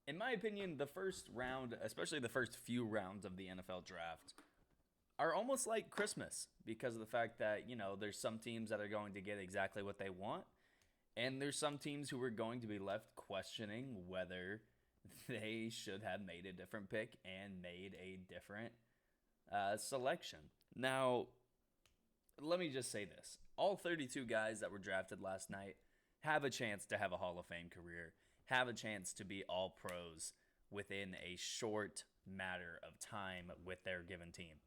In my opinion, the first round, especially the first few rounds of the NFL draft, are almost like Christmas because of the fact that, there's some teams that are going to get exactly what they want, and there's some teams who are going to be left questioning whether they should have made a different pick and made a different selection. Now, let me just say this. All 32 guys that were drafted last night have a chance to have a Hall of Fame career, have a chance to be all pros within a short matter of time with their given team.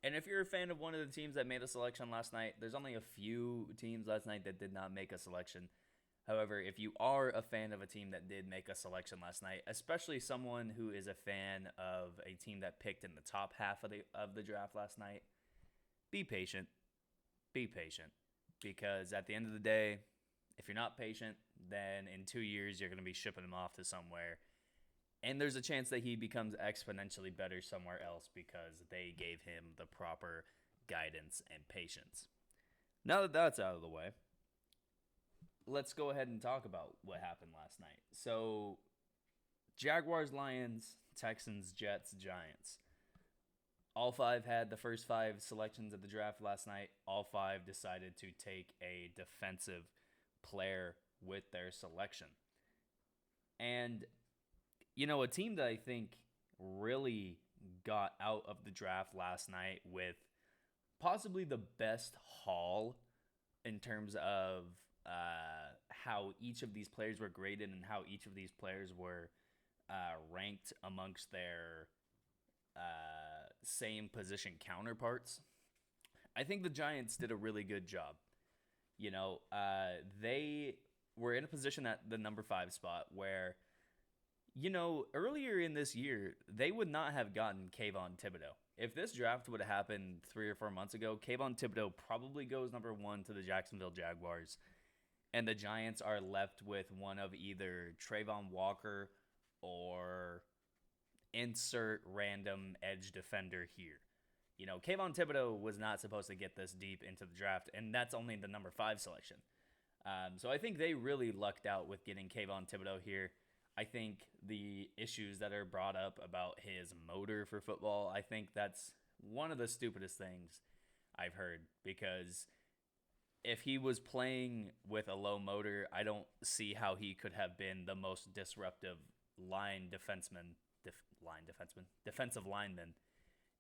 And if you're a fan of one of the teams that made a selection last night, there's only a few teams last night that did not make a selection. However, if you are a fan of a team that did make a selection last night, especially someone who is a fan of a team that picked in the top half of the draft last night, be patient. Be patient. Because at the end of the day, if you're not patient, then in 2 years you're going to be shipping him off to somewhere. And there's a chance that he becomes exponentially better somewhere else because they gave him the proper guidance and patience. Now that that's out of the way, let's go ahead and talk about what happened last night. So, Jaguars, Lions, Texans, Jets, Giants. All five had the first five selections of the draft last night. All five decided to take a defensive player with their selection. And, a team that I think really got out of the draft last night with possibly the best haul in terms of how each of these players were graded and how each of these players were ranked amongst their same position counterparts. I think the Giants did a really good job. They were in a position at the number 5 spot where, earlier in this year, they would not have gotten Kayvon Thibodeau. If this draft would have happened 3 or 4 months ago, Kayvon Thibodeau probably goes number 1 to the Jacksonville Jaguars, and the Giants are left with one of either Trayvon Walker or insert random edge defender here. Kayvon Thibodeau was not supposed to get this deep into the draft, and that's only the number 5 selection. So I think they really lucked out with getting Kayvon Thibodeau here. I think the issues that are brought up about his motor for football, I think that's one of the stupidest things I've heard, because if he was playing with a low motor, I don't see how he could have been the most disruptive defensive lineman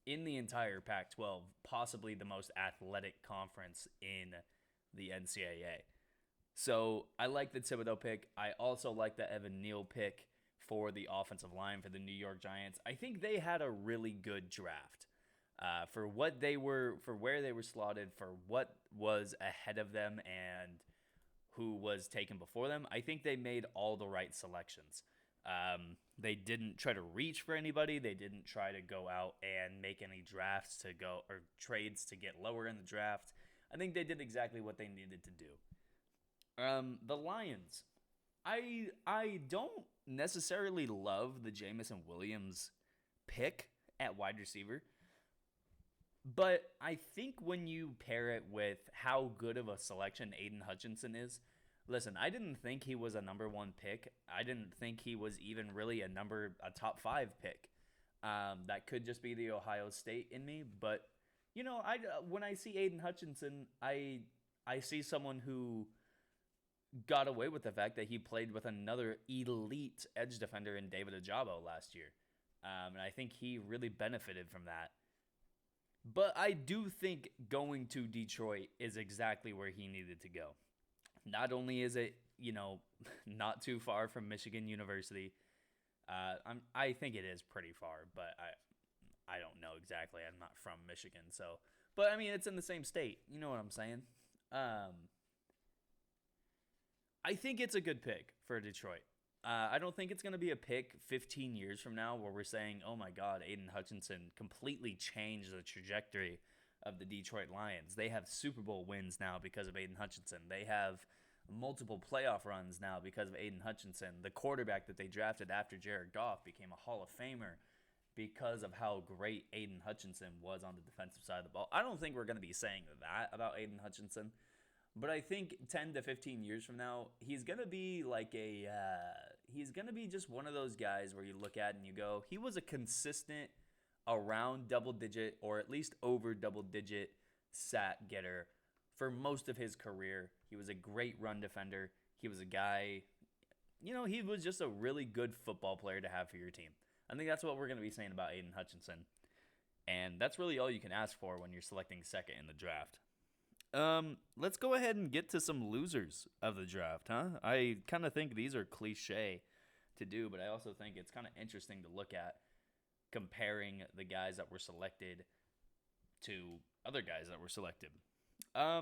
in the entire Pac-12, possibly the most athletic conference in the NCAA. So I like the Thibodeau pick. I also like the Evan Neal pick for the offensive line for the New York Giants. I think they had a really good draft for what they were, for where they were slotted, for what was ahead of them, and who was taken before them. I think they made all the right selections. They didn't try to reach for anybody. They didn't try to go out and make any drafts to go or trades to get lower in the draft. I think they did exactly what they needed to do. The Lions. I don't necessarily love the Jameson Williams pick at wide receiver, but I think when you pair it with how good of a selection Aiden Hutchinson is, listen, I didn't think he was a number 1 pick. I didn't think he was even really a top 5 pick. That could just be the Ohio State in me, but when I see Aiden Hutchinson, I see someone who got away with the fact that he played with another elite edge defender in David Ajabo last year. And I think he really benefited from that. But I do think going to Detroit is exactly where he needed to go. Not only is it, not too far from Michigan University. I think it is pretty far, but I don't know exactly. I'm not from Michigan, so. But, I mean, it's in the same state. You know what I'm saying? I think it's a good pick for Detroit. I don't think it's going to be a pick 15 years from now where we're saying, oh my God, Aiden Hutchinson completely changed the trajectory of the Detroit Lions. They have Super Bowl wins now because of Aiden Hutchinson. They have multiple playoff runs now because of Aiden Hutchinson. The quarterback that they drafted after Jared Goff became a Hall of Famer because of how great Aiden Hutchinson was on the defensive side of the ball. I don't think we're going to be saying that about Aiden Hutchinson. But I think 10 to 15 years from now, he's going to be like he's going to be just one of those guys where you look at and you go, he was a consistent around double digit or at least over double digit sack getter for most of his career. He was a great run defender. He was a guy, he was just a really good football player to have for your team. I think that's what we're going to be saying about Aiden Hutchinson. And that's really all you can ask for when you're selecting second in the draft. Let's go ahead and get to some losers of the draft, huh? I kind of think these are cliche to do, but I also think it's kind of interesting to look at comparing the guys that were selected to other guys that were selected. I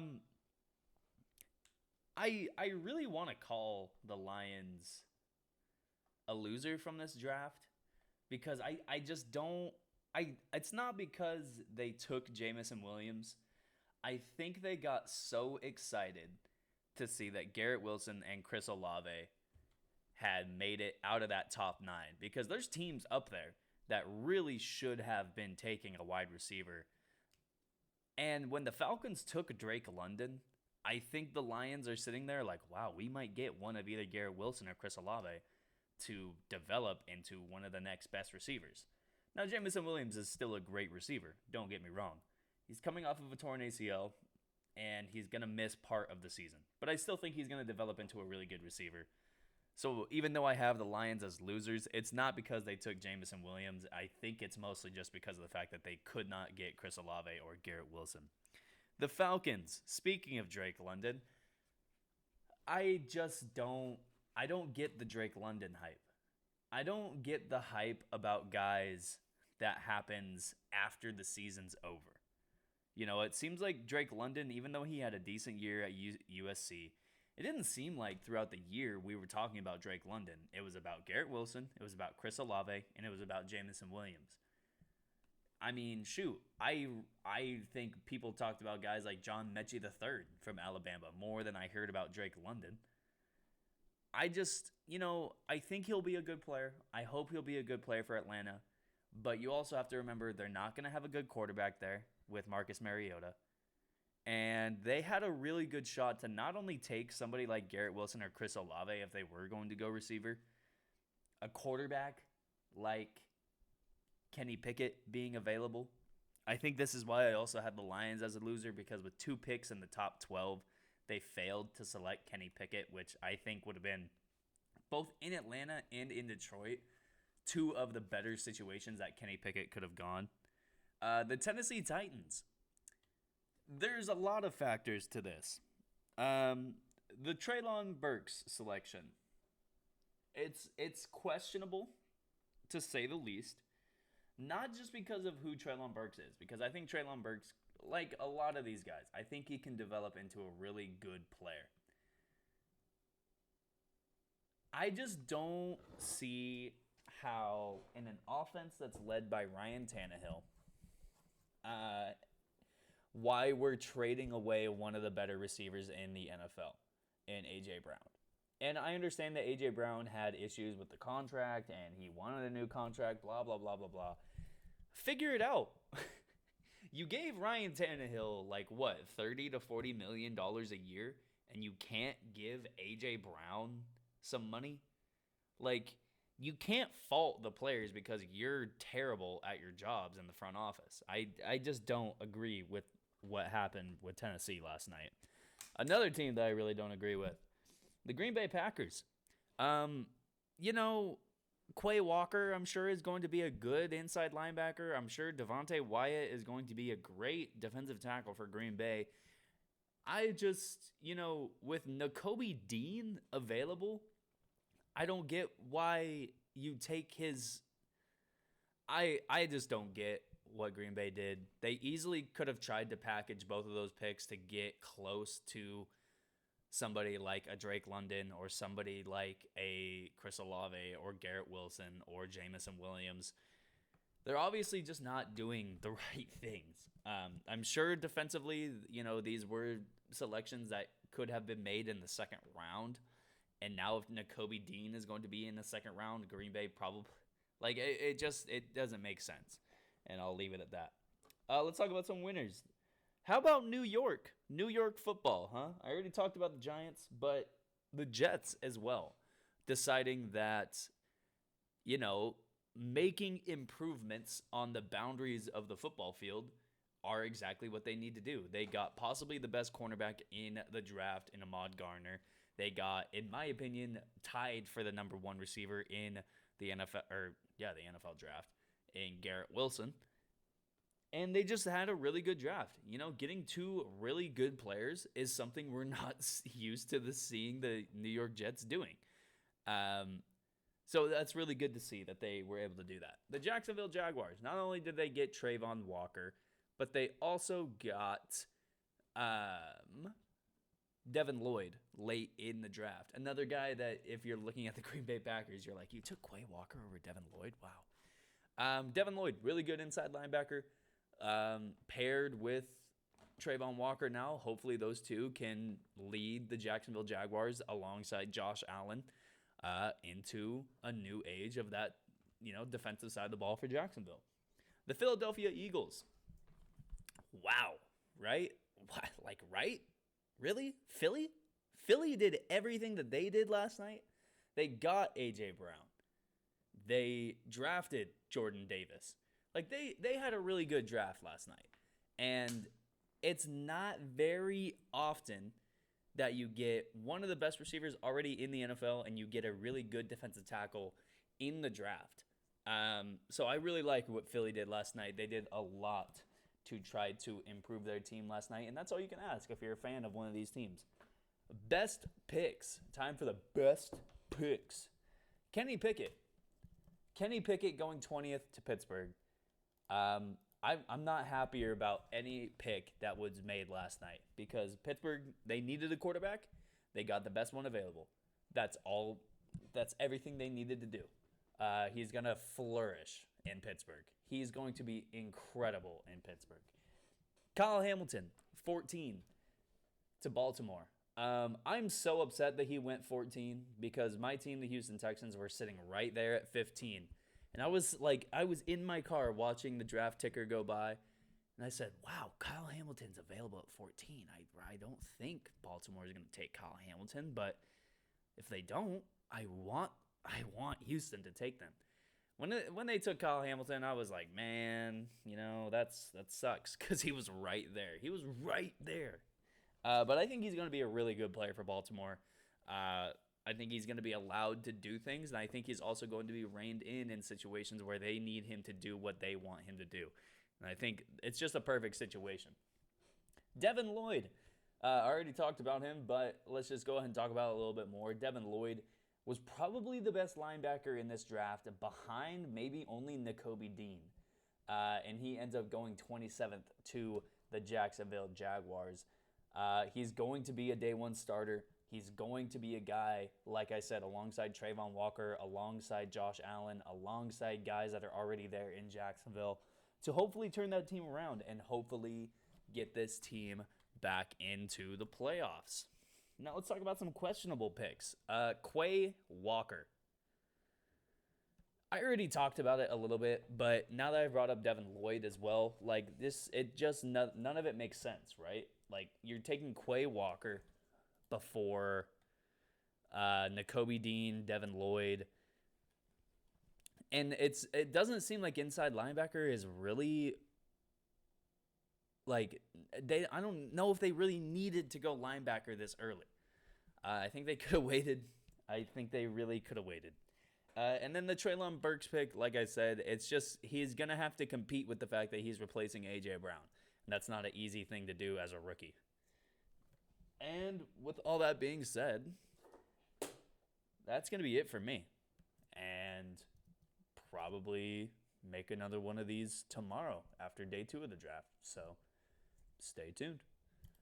really want to call the Lions a loser from this draft because I just don't. It's not because they took Jameson Williams. I think they got so excited to see that Garrett Wilson and Chris Olave had made it out of that top 9 because there's teams up there that really should have been taking a wide receiver. And when the Falcons took Drake London, I think the Lions are sitting there like, wow, we might get one of either Garrett Wilson or Chris Olave to develop into one of the next best receivers. Now, Jameson Williams is still a great receiver. Don't get me wrong. He's coming off of a torn ACL, and he's going to miss part of the season. But I still think he's going to develop into a really good receiver. So even though I have the Lions as losers, it's not because they took Jameson Williams. I think it's mostly just because of the fact that they could not get Chris Olave or Garrett Wilson. The Falcons, speaking of Drake London, I don't get the Drake London hype. I don't get the hype about guys that happens after the season's over. It seems like Drake London, even though he had a decent year at USC, it didn't seem like throughout the year we were talking about Drake London. It was about Garrett Wilson, it was about Chris Olave, and it was about Jameson Williams. I mean, shoot, I think people talked about guys like John Mechie III from Alabama more than I heard about Drake London. I just, I think he'll be a good player. I hope he'll be a good player for Atlanta. But you also have to remember they're not going to have a good quarterback there with Marcus Mariota. And they had a really good shot to not only take somebody like Garrett Wilson or Chris Olave if they were going to go receiver, a quarterback like Kenny Pickett being available. I think this is why I also had the Lions as a loser because with 2 picks in the top 12, they failed to select Kenny Pickett, which I think would have been both in Atlanta and in Detroit 2 of the better situations that Kenny Pickett could have gone. The Tennessee Titans. There's a lot of factors to this. The Treylon Burks selection. It's questionable, to say the least. Not just because of who Treylon Burks is, because I think Treylon Burks, like a lot of these guys, I think he can develop into a really good player. I just don't see how in an offense that's led by Ryan Tannehill, why we're trading away one of the better receivers in the NFL in A.J. Brown. And I understand that A.J. Brown had issues with the contract and he wanted a new contract, blah, blah, blah, blah, blah. Figure it out. You gave Ryan Tannehill, $30 to $40 million a year, and you can't give A.J. Brown some money? You can't fault the players because you're terrible at your jobs in the front office. I just don't agree with what happened with Tennessee last night. Another team that I really don't agree with, the Green Bay Packers. Quay Walker, I'm sure, is going to be a good inside linebacker. I'm sure Devontae Wyatt is going to be a great defensive tackle for Green Bay. I just, with Nakobe Dean available, I don't get why you take his... I just don't get what Green Bay did. They easily could have tried to package both of those picks to get close to somebody like a Drake London or somebody like a Chris Olave or Garrett Wilson or Jameson Williams. They're obviously just not doing the right things. I'm sure defensively, these were selections that could have been made in the second round. And now if Nakobe Dean is going to be in the second round, Green Bay probably... it doesn't make sense. And I'll leave it at that. Let's talk about some winners. How about New York? New York football, huh? I already talked about the Giants, but the Jets as well. deciding that, you know, making improvements on the boundaries of the football field are exactly what they need to do. They got possibly the best cornerback in the draft in Ahmad Garner. They got, in my opinion, tied for the number one receiver in the NFL draft in Garrett Wilson. And they just had a really good draft. You know, getting two really good players is something we're not used to seeing the New York Jets doing. So that's really good to see that they were able to do that. The Jacksonville Jaguars, not only did they get Trayvon Walker, but they also got Devin Lloyd late in the draft. Another guy that, if you're looking at the Green Bay Packers, you're like, you took Quay Walker over Devin Lloyd? Wow. Devin Lloyd, really good inside linebacker, paired with Trayvon Walker now. Hopefully those two can lead the Jacksonville Jaguars alongside Josh Allen into a new age of that, defensive side of the ball for Jacksonville. The Philadelphia Eagles. Wow, right? What? Like, right? Really? Philly? Philly did everything that they did last night. They got A.J. Brown. They drafted Jordan Davis. Like, they had a really good draft last night. And it's not very often that you get one of the best receivers already in the NFL and you get a really good defensive tackle in the draft. So I really like what Philly did last night. They did a lot to try to improve their team last night, and that's all you can ask if you're a fan of one of these teams. Best picks. Time for the best picks. Kenny Pickett. Kenny Pickett going 20th to Pittsburgh. I'm not happier about any pick that was made last night because Pittsburgh, they needed a quarterback. They got the best one available. That's all. That's everything they needed to do. He's going to flourish in Pittsburgh. He's going to be incredible in Pittsburgh. Kyle Hamilton, 14 to Baltimore. I'm so upset that he went 14 because my team, the Houston Texans, were sitting right there at 15. And I was in my car watching the draft ticker go by, and I said, wow, Kyle Hamilton's available at 14. I don't think Baltimore is going to take Kyle Hamilton, but if they don't, I want Houston to take them. When they took Kyle Hamilton, I was like, man, that sucks because he was right there. He was right there. But I think he's going to be a really good player for Baltimore. I think he's going to be allowed to do things, and I think he's also going to be reined in situations where they need him to do what they want him to do. And I think it's just a perfect situation. Devin Lloyd. I already talked about him, but let's just go ahead and talk about it a little bit more. Devin Lloyd was probably the best linebacker in this draft, behind maybe only Nakobe Dean. And he ends up going 27th to the Jacksonville Jaguars. He's going to be a day one starter. He's going to be a guy, like I said, alongside Trayvon Walker, alongside Josh Allen, alongside guys that are already there in Jacksonville, to hopefully turn that team around and hopefully get this team back into the playoffs. Now let's talk about some questionable picks. Quay Walker. I already talked about it a little bit, but now that I've brought up Devin Lloyd as well, like this, none of it makes sense, right? Like you're taking Quay Walker before Nakobe Dean, Devin Lloyd, and it doesn't seem like inside linebacker is really like I don't know if they really needed to go linebacker this early. I think they could have waited. I think they really could have waited. And then the Treylon Burks pick, like I said, it's just he's going to have to compete with the fact that he's replacing A.J. Brown. And that's not an easy thing to do as a rookie. And with all that being said, that's going to be it for me. And probably make another one of these tomorrow after day 2 of the draft. So stay tuned.